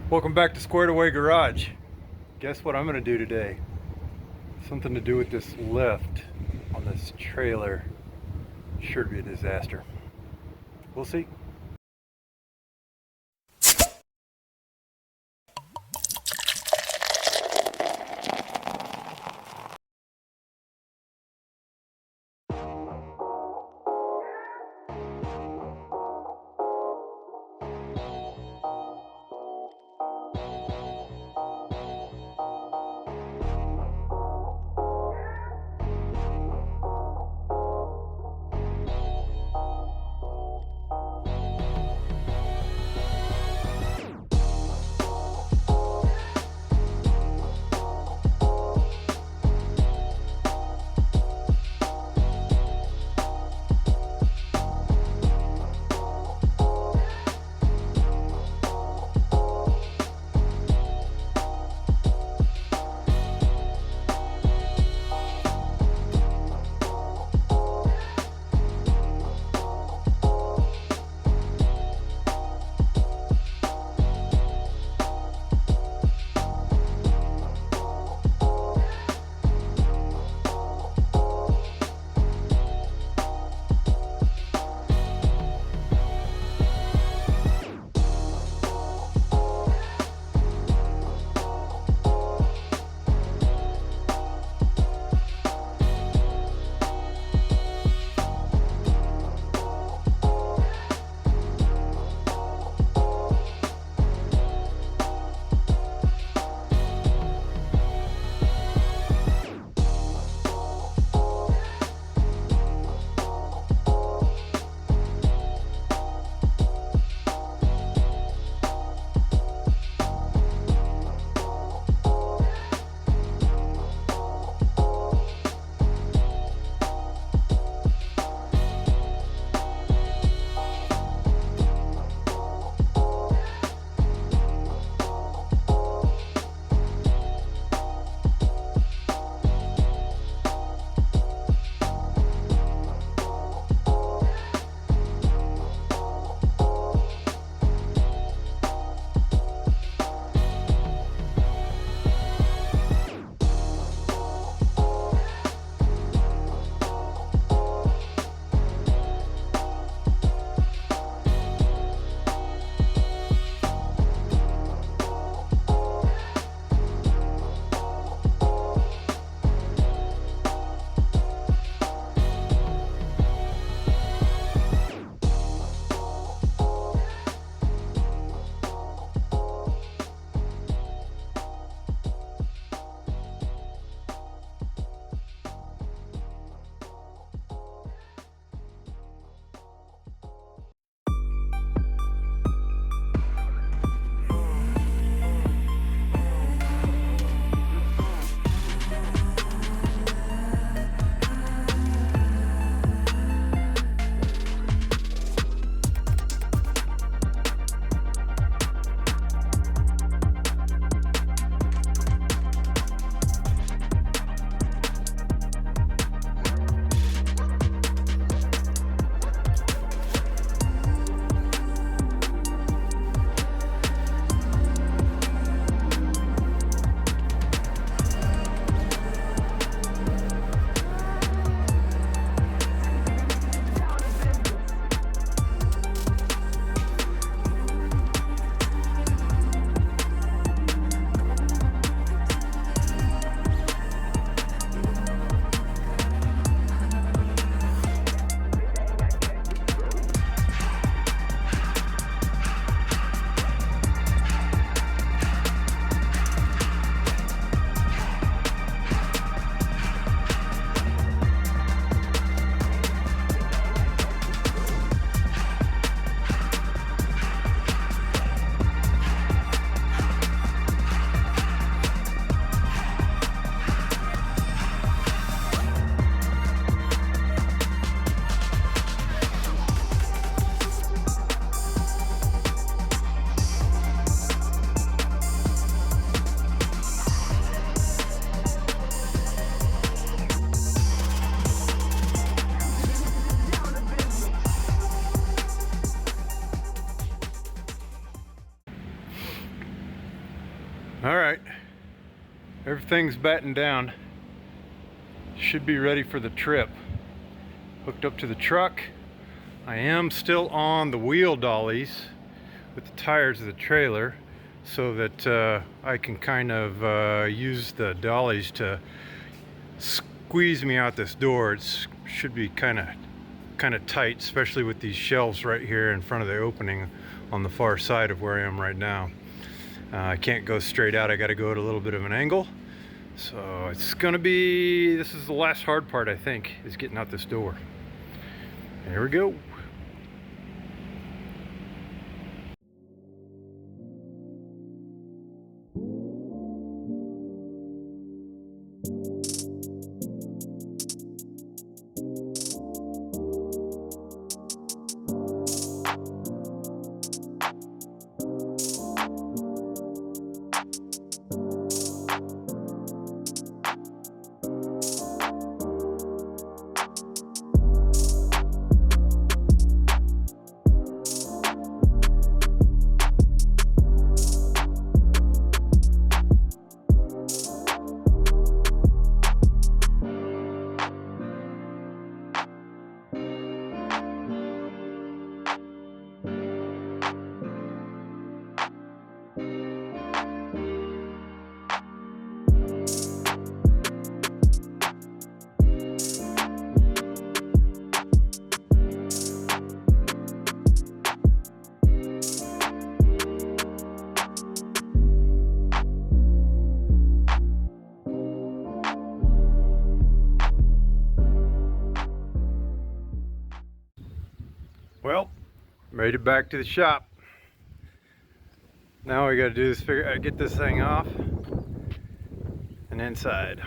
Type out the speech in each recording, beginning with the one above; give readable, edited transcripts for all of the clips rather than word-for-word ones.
Welcome back to Squared Away Garage. Guess what I'm going to do today? Something to do with this lift on this trailer. Sure to be a disaster. We'll see. All right, everything's battened down. Should be ready for the trip. Hooked up to the truck. I am still on the wheel dollies with the tires of the trailer so that I can kind of use the dollies to squeeze me out this door. It should be kind of tight, especially with these shelves right here in front of the opening on the far side of where I am right now. I can't go straight out. I got to go at a little bit of an angle. So it's gonna be, this is the last hard part, I think, is getting out this door. Here we go. Well, made it back to the shop. Now we gotta do is get this thing off and inside.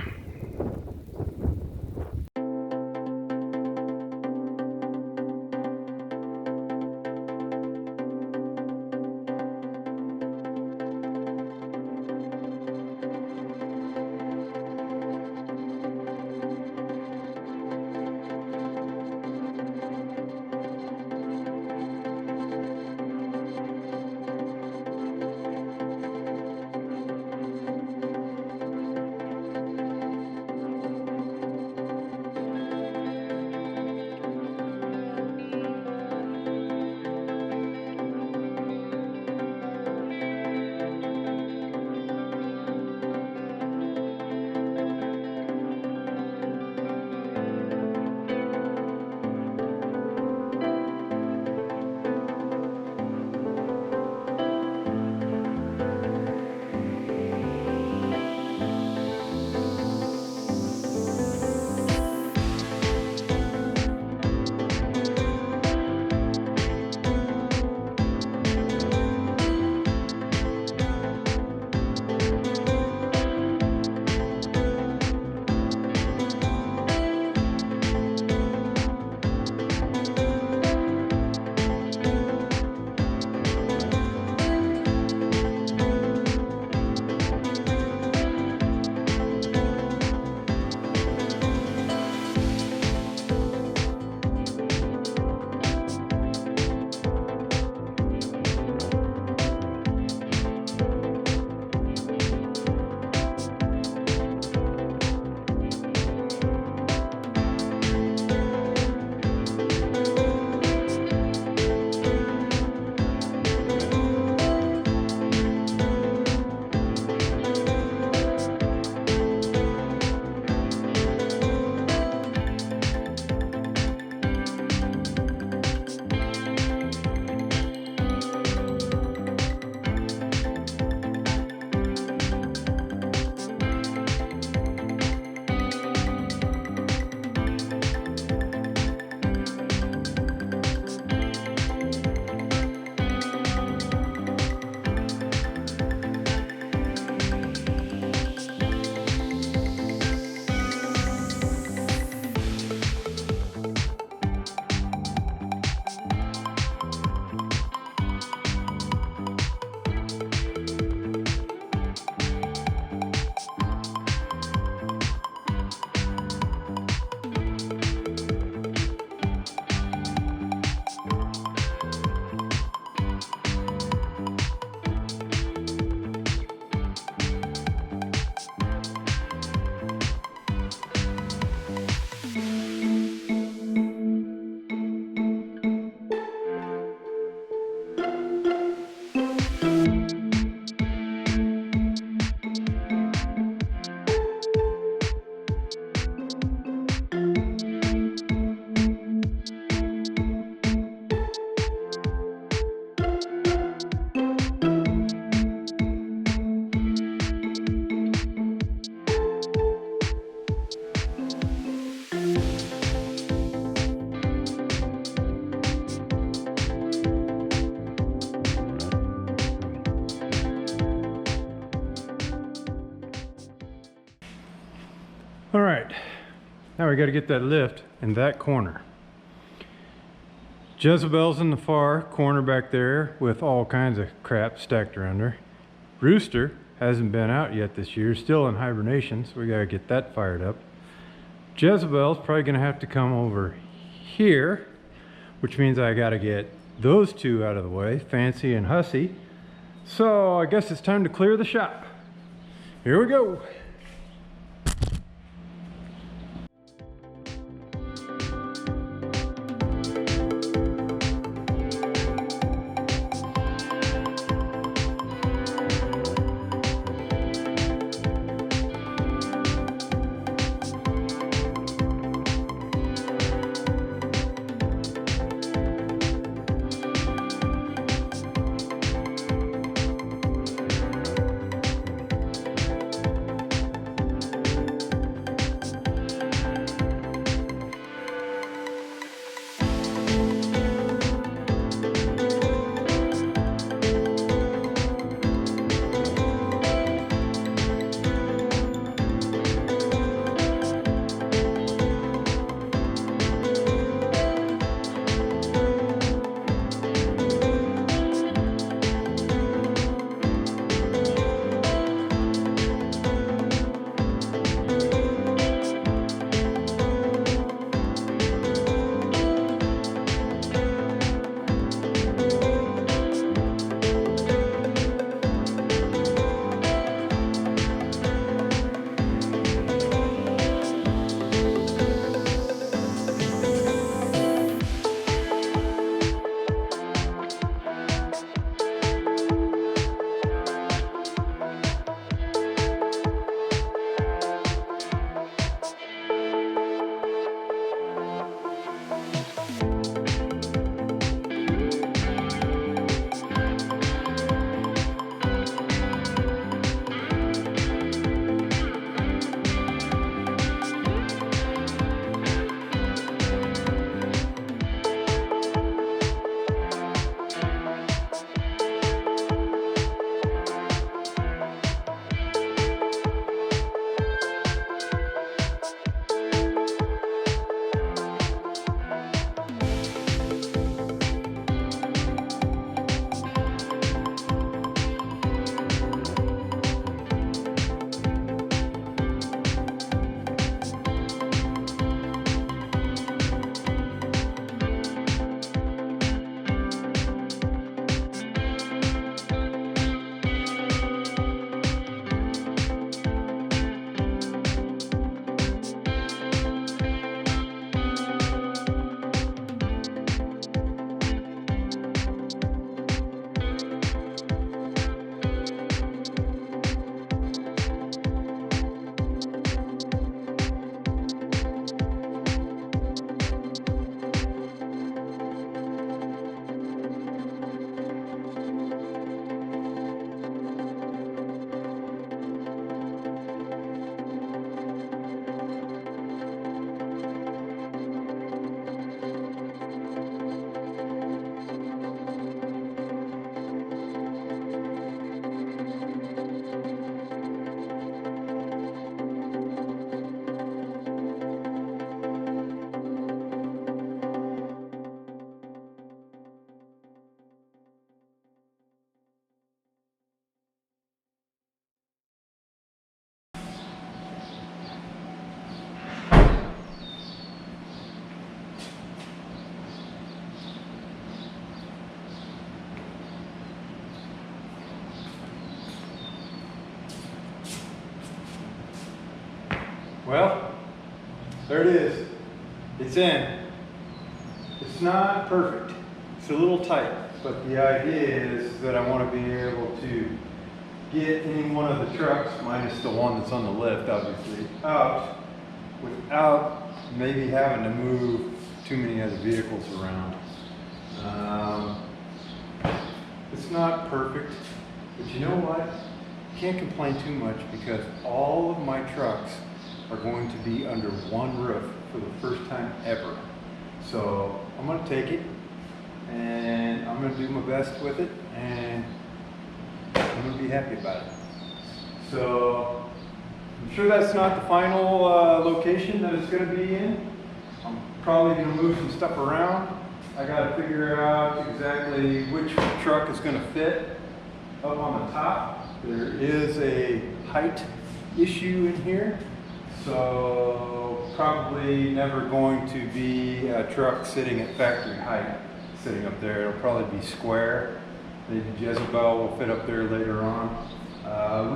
All right, now we got to get that lift in that corner. Jezebel's in the far corner back there with all kinds of crap stacked around her. Rooster hasn't been out yet this year, still in hibernation, so we got to get that fired up. Jezebel's probably going to have to come over here, which means I got to get those two out of the way, Fancy and Hussy. So I guess it's time to clear the shop. Here we go. Well, there it is. It's in. It's not perfect. It's a little tight, but the idea is that I want to be able to get any one of the trucks, minus the one that's on the lift, obviously, out without maybe having to move too many other vehicles around. It's not perfect, but you know what? Can't complain too much because all of my trucks are going to be under one roof for the first time ever. So I'm going to take it and I'm going to do my best with it and I'm going to be happy about it. So I'm sure that's not the final location that it's going to be in. I'm probably going to move some stuff around. I got to figure out exactly which truck is going to fit up on the top. There is a height issue in here, so probably never going to be a truck sitting at factory height sitting up there. It'll probably be square. Maybe Jezebel will fit up there later on.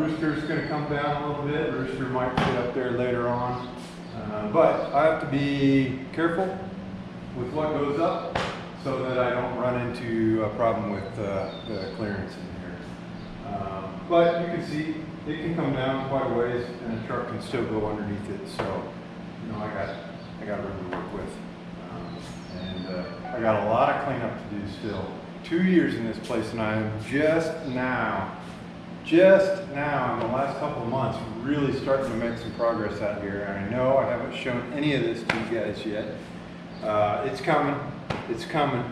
Rooster's going to come down a little bit. Rooster might fit up there later on. But I have to be careful with what goes up so that I don't run into a problem with the clearance in here. But you can see it can come down quite a ways and the truck can still go underneath it. So, you know, I got room to work with. I got a lot of cleanup to do still. 2 years in this place, and I am just now in the last couple of months really starting to make some progress out here. And I know I haven't shown any of this to you guys yet. It's coming.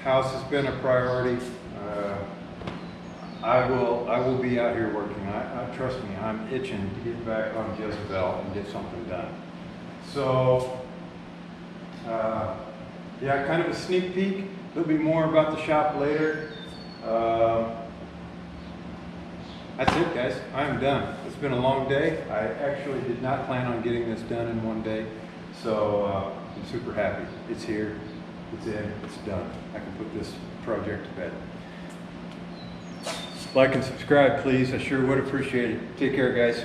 House has been a priority. I will be out here working. Trust me, I'm itching to get back on Jezebel and get something done. So, yeah, kind of a sneak peek. There'll be more about the shop later. That's it, guys. I am done. It's been a long day. I actually did not plan on getting this done in one day. So I'm super happy. It's here. It's in. It's done. I can put this project to bed. Like and subscribe, please. I sure would appreciate it. Take care, guys.